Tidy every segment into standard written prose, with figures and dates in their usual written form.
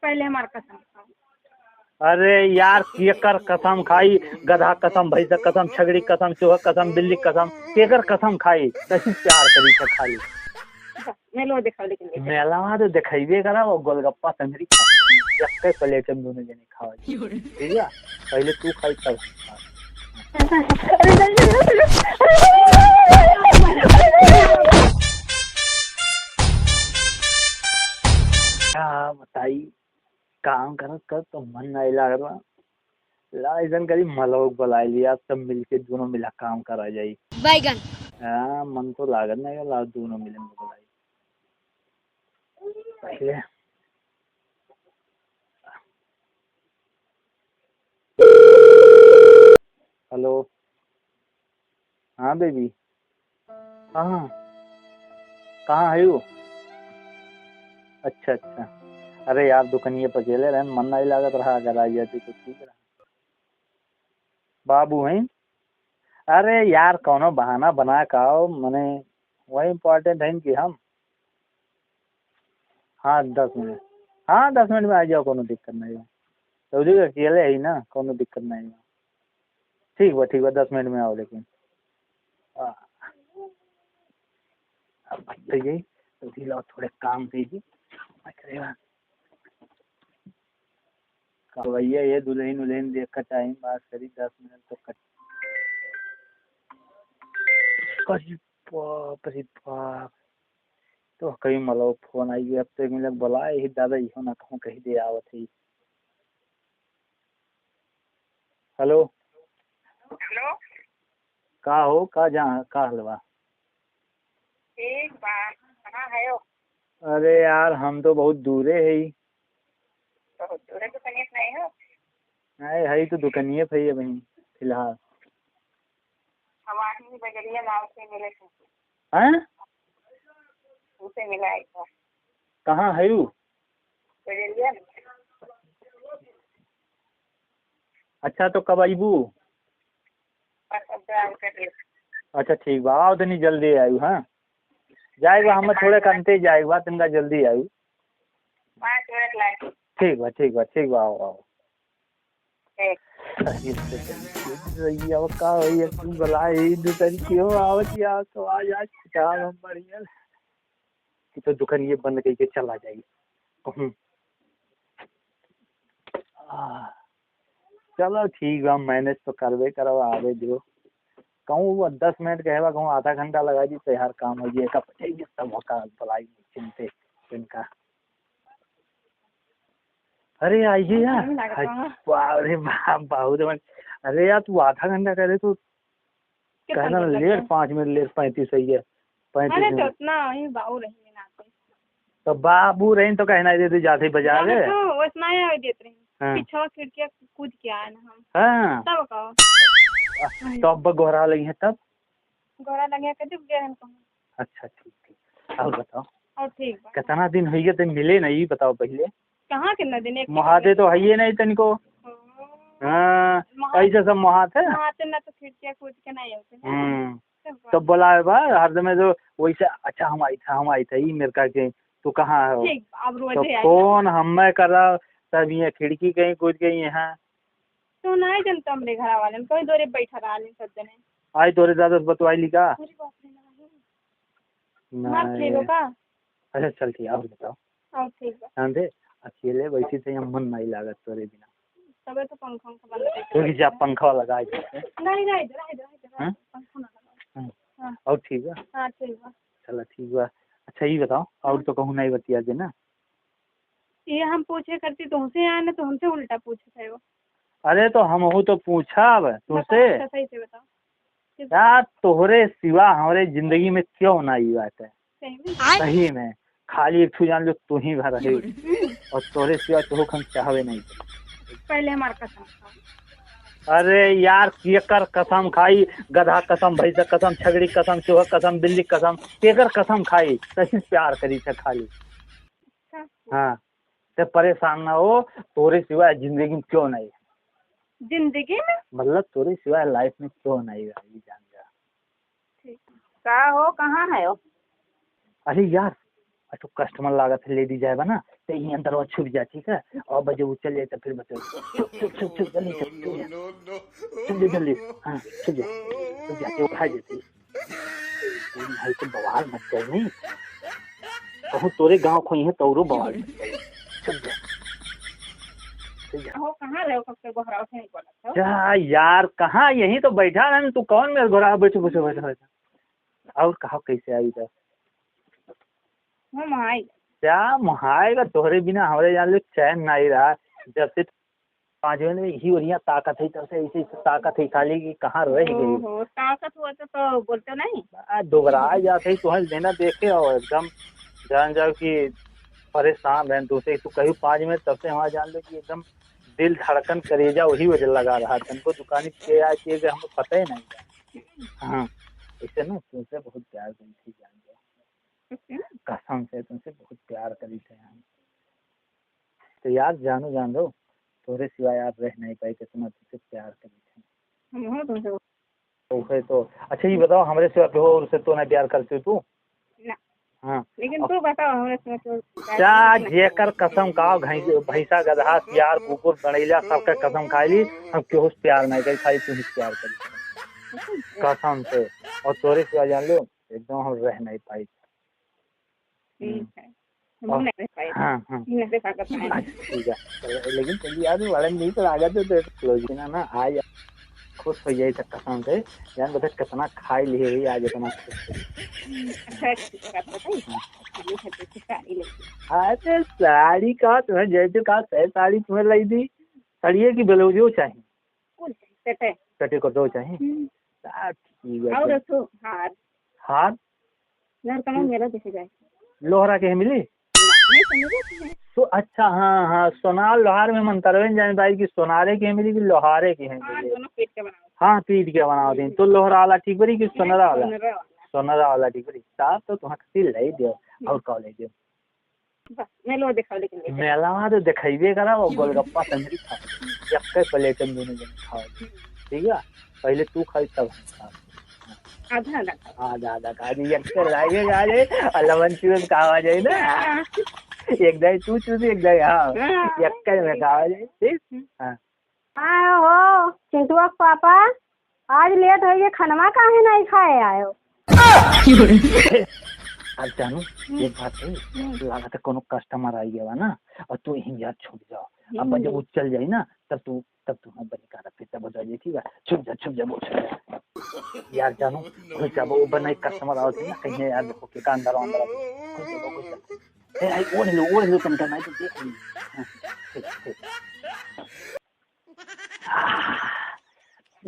पहले हमार कसम खाओ। अरे यार केकर कसम खाई, गधा कसम, भैंस कसम, छगड़ी कसम, चूहा कसम, बिल्ली कसम, केकर कसम खाई कहीं प्यार करी से खाली। मेलो दिखाओ लेकिन मेला तो दिखेबे करा वो गोलगप्पा तंगड़ी खा प्लेट में दोनों जने खावा ठीक है। पहले तू खाई तब क्या बताई। काम करत कर तो मन नहीं लग रहा, लाइजन करी मलोक बुला लिया, सब मिलके दोनों मिला काम करा जाई। बैगन हाँ मन तो लागत नहीं ला दोनों मिले बुलाई पहले। हेलो हाँ बेबी, कहाँ कहाँ है वो? अच्छा अच्छा, अरे यार दुकानिए पर अकेले रहन मन नहीं लागत रहा, अगर आ जाती तो ठीक रहा। बाबू है? अरे यार कौनो बहाना बना का आओ, मने वही इम्पोर्टेंट है कि हम। हाँ 10 मिनट, हाँ 10 मिनट में आ जाओ, कोनो दिक्कत नहीं है। तो जी अकेले है ना, कोनो दिक्कत नहीं है। ठीक बा 10 मिनट में आओ लेकिन। अब भैया यही तो लो थोड़े काम कीजिए भैया, ये दुल्हन उल्हन देख कर टाइम पास करी 10 मिनट तो कट करी। बाप रे बाप, तो कहीं malo फोन आई अब तक मिलक बुलाए ही दादा इहो ना कहूँ कहीं दे आवत ही। हेलो हेलो का हो का जहाँ का हलवा? एक बार कहाँ है हो? अरे यार हम तो बहुत दूरे है ही। तो दूर तो कहीं नहीं हो। है तो दुकानिए पे ही है वहीं फिलहाल। हमारी बजरिया नाव से मिले थे, हैं उसे मिला एक बार कहाँ है वो? बजरिया में। अच्छा तो कब आईबू? बस अब ड्राइव कर ले। अच्छा ठीक बा, आओ तनी जल्दी आयु। हाँ जाएगा हमें थोड़े कंते जाएगा तनिका जल्दी आयु। 5 मिनट लाए। ठीक बा आओ आओ। एक अब का होई तू बुलाई दुकान क्यों आवत या तो आ जा चाल हम बढ़िया कि तो दुकान ये बंद करके चला जाएगी कहूँ। चलो ठीक है, मैनेज तो करवे करो, आवे दो कहूँ 10 मिनट कहवा कहूँ आधा घंटा लगा दी तो यार काम हो जाए कब सब होता बुलाई चिंते इनका। अरे आइए यार, अरे बहुत। अरे यार तू आधा घंटा करे तो कहना लेट 5 मिनट लेट 35 सही है 35 अरे तो मिनट। उतना ही बाबू रही ना तो बाबू रही तो कहना दे जाते बजा दे तो उतना ही देते रही। हाँ। पीछे खिड़कियाँ कूद के आए ना हम। हाँ तब कहो तब गोहरा लगी है तब। घोड़ा लगे के दुख गए हम कहूँ। अच्छा ठीक और बताओ और ठीक बा। कितना दिन हुई तो मिले नहीं बताओ पहले। कहाँ कितना दिन एक महादे तो है ही नहीं तनिको। हाँ ऐसे सब महाते महाते ना तो खिड़कियाँ कूद के नहीं होते। तो बोला बा हर समय तो वैसे। अच्छा हम आई था ही मेरे का के तू कहाँ हो? ठीक अब रोज तो ही आई फोन हमें करा तब ये खिड़की कहीं कूद गई है। तो नहीं जनता हमरे घर वाले में कोई दूरी बैठा रहा नहीं सब जने। आई तोरे दादा से बतवाई लिखा अरे बाप रे मार ठीक हो का? अच्छा चल ठीक और बताओ। और ठीक बा। हाँ दे अकेले वैसे तो यहाँ मन नहीं लागत तोरे बिना। तबे तो पंखा बंद तो जा पंखा लगा दे। नहीं नहीं इधर पंखा ना लगा। हाँ और ठीक है। हाँ ठीक बा। चलो ठीक बा। अच्छा ये बताओ और तो कहूँ नहीं बतिया दे ना। ये हम पूछे करती तुमसे आए ना तो हमसे उल्टा पूछे थे वो। अरे तो हम हो तो पूछा अब तुमसे सही से बताओ यार तोहरे सिवा हमारे जिंदगी में क्यों ना ये बात है? सही में खाली एक छू जान लो तू ही भर है और तोहरे सिवा तो हम चाहवे नहीं। पहले हमारा कसम खाओ। अरे यार केकर कसम खाई, गधा कसम, भैंस कसम, छगड़ी कसम, चूहा कसम, बिल्ली कसम, केकर कसम खाई कहीं प्यार करी से खाली। हाँ तो परेशान ना हो, तोरे सिवाय जिंदगी में क्यों नहीं जिंदगी में मतलब तोरे सिवाय लाइफ में क्यों नहीं रही जान जा। का हो कहाँ है हो? अरे यार तो कस्टमर लागत है ले दी जाएगा ना तो यही अंदर वो छुप जा, ठीक है। और बजे वो चल जाए तो फिर बच्चों छुप छुप छुप छुप जल्दी छुप जल्दी जल्दी, हाँ छुप जा, छुप जाते उठा देती। भाई तो बवाल मच गए नहीं, कहूँ तोरे गाँव खोई है तोरो बवाल मच गए। छुप जा हो कहाँ रहे हो, कब से घोड़ा से नहीं बोला था। क्या यार, कहाँ, यही तो बैठा है। तू कौन मेरे घोड़ा बैठो बैठो बैठो बैठो। और कहा कैसे आई इधर? हम आई क्या मुहाएगा तोहरे बिना हमारे यहाँ लोग चैन नहीं रहा। जब से 5 बजे में ही और यहाँ ताकत है, तब से ऐसी ताकत है खाली कि कहाँ रह गई। हो ताकत हुआ तो बोलते नहीं। दोबरा जाते ही तुम्हें देना देखे और एकदम जान जाओ कि परेशान है। दूसरे तू कहीं 5 मिनट तब से वहाँ जान लो कि एकदम दिल धड़कन करेजा वही वजह लगा रहा था। तुमको दुकानी के आए थे कि हमको पता ही नहीं था। हाँ इससे ना तुमसे बहुत प्यार करी थी, जान जाओ कसम से तुमसे बहुत प्यार करी थे हम। तो यार जानो जान दो तोरे सिवाय आप रह नहीं पाए, कितना तुमसे प्यार करी थे। तो अच्छा ये बताओ हमारे सिवा पे हो और उससे तो नहीं प्यार करती तू? हाँ लेकिन तू बताओ हमारे से तो क्या जेकर कसम खाओ, भैंसा गधा सियार कुकुर गणैला सबका कसम खा ली, हम क्यों प्यार नहीं करी, खाली तू ही प्यार करी कसम से। और तोरे सिवा जान लो एकदम हम रह नहीं पाई। हाँ हाँ ठीक है, लेकिन चलिए यार वाले नहीं तो लागत है ना आज खुश हो जाए कसम से। जान बता कितना खाई लिए हुई आज इतना अरे साड़ी का तुम्हें जैसे कहा सही साड़ी तुम्हें लाई दी, सड़िए की ब्लाउजो चाहिए, कटे को दो चाहिए। ठीक है हार लोहरा के मिली तो अच्छा। हाँ हाँ सोनार लोहार में मंतरवें जान भाई की सोनारे की मिली कि लोहारे की है। हाँ पीट के बनाओ दिन तो लोहरा वाला ठीक बड़ी कि सोनरा वाला? सोनरा वाला ठीक बड़ी साफ तो तुम्हें लाई दो और कौ ले दो मेला तो दिखेबे करा वो गोलगप्पा तंदूरी खा एक प्लेट में दोनों जन खाओ, ठीक है। पहले तू खाई तब खा आधा खा दी एक लागे गाले अलवन चूस खावा जाए ना, एक दाई तू चूस एक दाई हाँ एक में खावा जाए, ठीक। हाँ हो चिंटुआ पापा आज लेट हो गए, खनवा काहे नहीं खाए आयो? अब जानू एक बात है, लगा था कोनो कस्टमर आई गया ना और तू यहीं यार छुप जाओ। अब जब वो चल जाए ना तब तू हम बनी का फिर तब बता दे, ठीक है। छुप जा वो यार जानू कुछ अब वो बनाई कस्टमर आओ थे ना कहीं यार देखो के अंदर ए आई ओढ़ लो तुम करना तो देख ली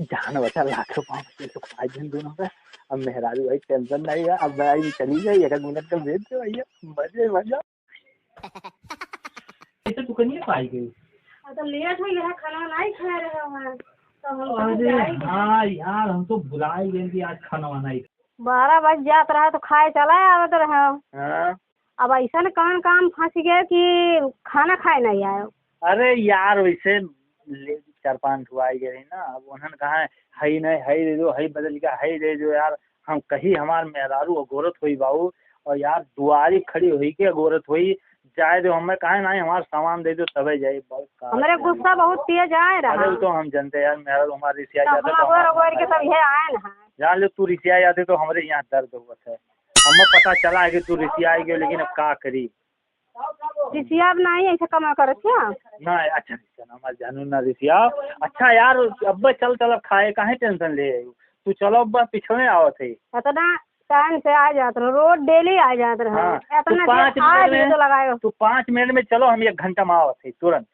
जान बता लाख रुपये तो आज दिन दोनों का। अब मेहरारू भाई टेंशन नहीं है, अब भाई चली गई 1 मिनट का भेज दो भैया मजा ऐसे तू कहीं पाई गई तो लेट हो गया, खाना नहीं खा रहे हो तो अरे हाँ यार हम तो भुला ही गए कि आज खाना वाना ही 12 बज जात रहा तो खाए चला आवत रहे। अब ऐसा कौन काम फंस गए कि खाना खाए नहीं आयो? अरे यार वैसे 4-5 हुआ ही गए ना, अब उन्होंने कहा है नहीं है दे दो है बदल का है दे दो यार। हम कहीं हमार मेहरारू अगोरत हुई बाबू और यार दुआरी खड़ी हुई के अगोरत हुई जाए दो हमें कहा नहीं हमारा सामान दे दो तबे जाए। हमारे गुस्सा बहुत तेज आए रहा। अरे तो हम जानते यार मेहरारू हमारे रिसिया जाते जान लो तू रिसिया जाते तो हमारे यहाँ दर्द हुआ है। हमें पता चला है कि तू रिसिया आई गई लेकिन अब क्या करी रिसिया नहीं ऐसा कमा कर क्या ना। अच्छा रिसिया ना मत जानू ना रिसिया। अच्छा यार अब चल खाए काहे टेंशन ले तू चलो अब पिछड़े आओ थे इतना टाइम से आ जाते रहो, रोज डेली आ जाते रहो। हाँ, तू 5 मिनट में चलो हम 1 घंटा में आओ थे तुरंत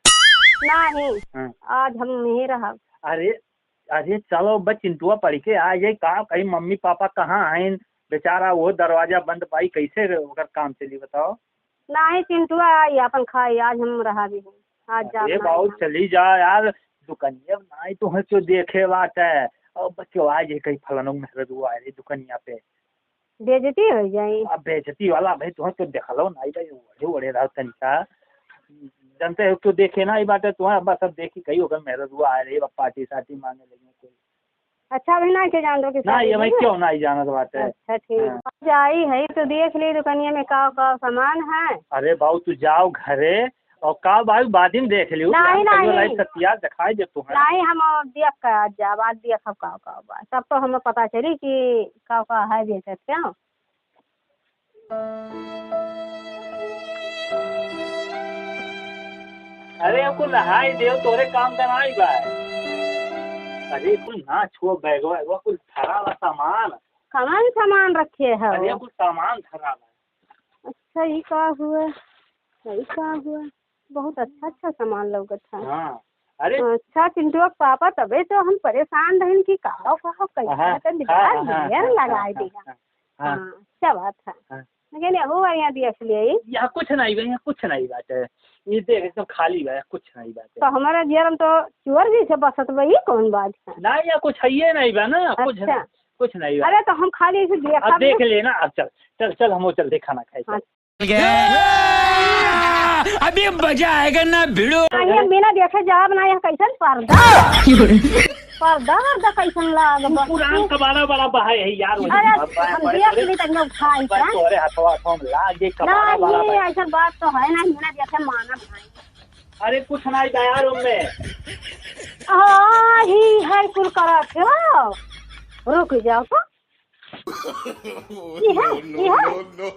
नहीं। हाँ। आज हम नहीं रहा। अरे चलो बस चिंटुआ पढ़ के आ जाए कहा कहीं मम्मी पापा कहाँ आए बेचारा वो दरवाजा बंद पाई कैसे अगर काम चली बताओ। नहीं चिंटुआ आई अपन खाई आज हम रहा भी हूँ आज जा बाबू चली जा यार दुकानिया नहीं तो है क्यों देखे बात है और बच्चों आज कहीं फलानों में आ रही दुकानिया पे बेइज्जती हो जाए। अब बेइज्जती वाला भाई तुम्हें तो देख लो नहीं भाई बड़े रहो तनिका जानते हो क्यों देखे ना ये बात है तुम्हें बस अब देखी कही होगा मेरा रुआ आ रही पार्टी साटी मांगने लगे कोई अच्छा अभी नहीं के जान दो कि ना ये मैं क्यों नहीं जानत बात है। अच्छा ठीक जाई है तो देख ली दुकानिया में का सामान है। अरे बाबू तू जाओ घरे और का भाई बाद में देख लियो। नहीं सत्या दिखाई दे तू नहीं हम देख कर आज जा बाद देख का तब तो हमें पता चली कि का है बेचत क्या। अरे कुल हाय देव तोरे काम करनाई बा। अरे कुल ना छुओ बैगवा वो कुल धरा हुआ सामान। कहाँ सामान रखे है। अरे कुल सामान धरा हुआ। अच्छा ये का हुआ सही का हुआ बहुत अच्छा सामान लौकत है। हाँ अरे अच्छा चिंटू पापा तबे तो हम परेशान रहे कि कहो कैसे लगाए दिया। हाँ अच्छा बात है लेकिन वो यहाँ देख लिए यहाँ कुछ नहीं बा। यहाँ कुछ नहीं बात है। ये देख एकदम खाली बा कुछ नहीं बात है। तो हमारा जीवन तो चोर जी से बसत वही कौन बात है। नहीं यहाँ कुछ है ये नहीं बा ना कुछ नहीं बा। अरे तो हम खाली ऐसे देखा देख लेना। अब चल चल चल हम चल खाना खाए। अभी मजा आएगा ना भिड़ो। बिना देखे जवाब ना कैसन पर्दा कैसन लाग पुरान कबाड़ा बड़ा बहा है यार। तोरे हथवा में लागे कबाड़ा बड़ा ऐसा बात तो है ना बिना देखे माना भाई। अरे कुछ नहीं बा यार उनमें ही है कुल करत हो रुक जाओ तो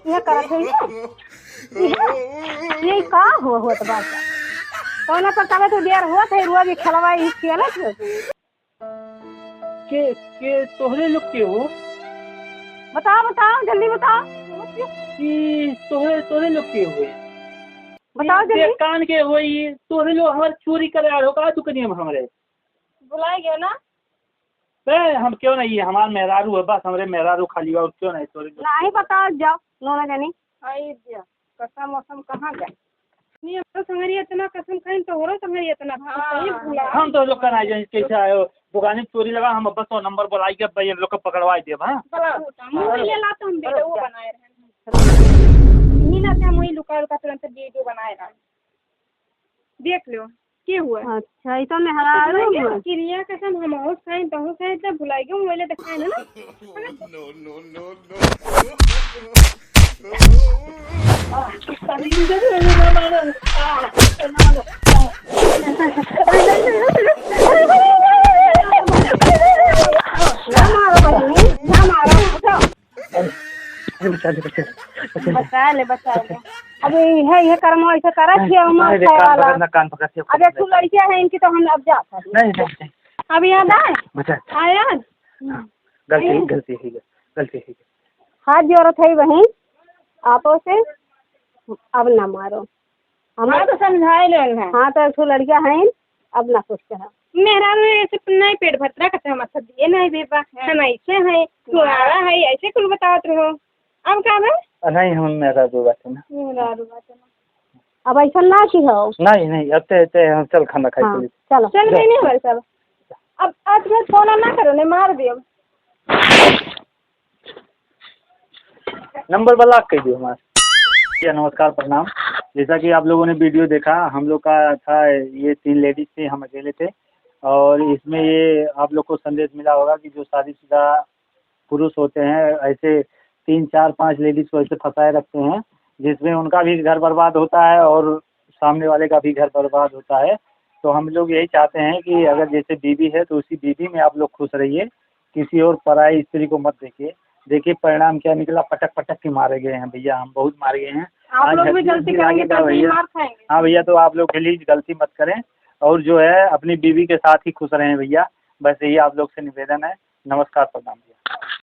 ये करत है ये का होत बात कौन पर तबे तो देर होत है रुआ भी खलवाई खेला के तोहरे लोग के हो। बताओ जल्दी बताओ कि तोहरे लोग के हुए बताओ जल्दी कान के हुई तोहरे लोग हमारे चोरी करे आ का दुकानिया में हमारे बुलाए गए ना। हम क्यों नहीं है हमारे मेहरारू है बस हमारे मेहरारू खाली हुआ क्यों नहीं तोरे नहीं बताओ जाओ नोना जानी कसम मौसम कहाँ गए नहीं अब तो संगरी इतना कसम खाई तो हो रहा संगरी इतना हम तो लोग का नहीं कैसे आयो दुकान में चोरी लगा हम बस 100 नंबर बुलाई के भाई लोग को पकड़वाई दे। हाँ ये ला तो हम वीडियो बनाए रहे नहीं ना हम वही लुका तुरंत वीडियो बनाए रहे देख लो के हुआ। अच्छा ये तो मेहरारू क्रिया कसम हम और खाई तो खाई तब भुलाई गए मोबाइल दिखाए ना बचा ले अब ये कर्म ऐसे करा कान पकड़ के अब एक लड़कियां है इनकी तो हम अब जाते नहीं अब याद आया गलती है हाथ जोड़त है वहीं आपो से अब ना मारो हमारा तो समझाए ले। हाँ तो लड़कियां हैं अब ना कुछ कहा मेरा ऐसे नहीं पेट भतरा कहते हम अच्छा दिए नहीं बेबा हम ऐसे है तुम्हारा है ऐसे कुल बताओ रहो अब क्या है नहीं हम मेरा दो बात है ना अब ऐसा ना की हो नहीं अब ते हम चल खाना खाए। हाँ, चलो चल नहीं हमारे सब अब आज मैं फोन ना करो नहीं मार दियो नंबर ब्लॉक कर दियो हमारा। नमस्कार प्रणाम। जैसा कि आप लोगों ने वीडियो देखा हम लोग का था ये 3 लेडीज थे हम अकेले थे और इसमें ये आप लोग को संदेश मिला होगा कि जो शादीशुदा पुरुष होते हैं ऐसे 3, 4, 5 लेडीज को ऐसे फंसाए रखते हैं जिसमें उनका भी घर बर्बाद होता है और सामने वाले का भी घर बर्बाद होता है। तो हम लोग यही चाहते हैं कि अगर जैसे बीवी है तो उसी बीवी में आप लोग खुश रहिए किसी और पराई स्त्री को मत देखिए परिणाम क्या निकला पटक के मारे गए हैं भैया हम बहुत मारे गए हैं। आप लोग भी गलती करेंगे तो मार खाएंगे। हाँ भैया तो आप लोग प्लीज गलती मत करें और जो है अपनी बीवी के साथ ही खुश रहें भैया बस यही आप लोग से निवेदन है। नमस्कार प्रणाम भैया।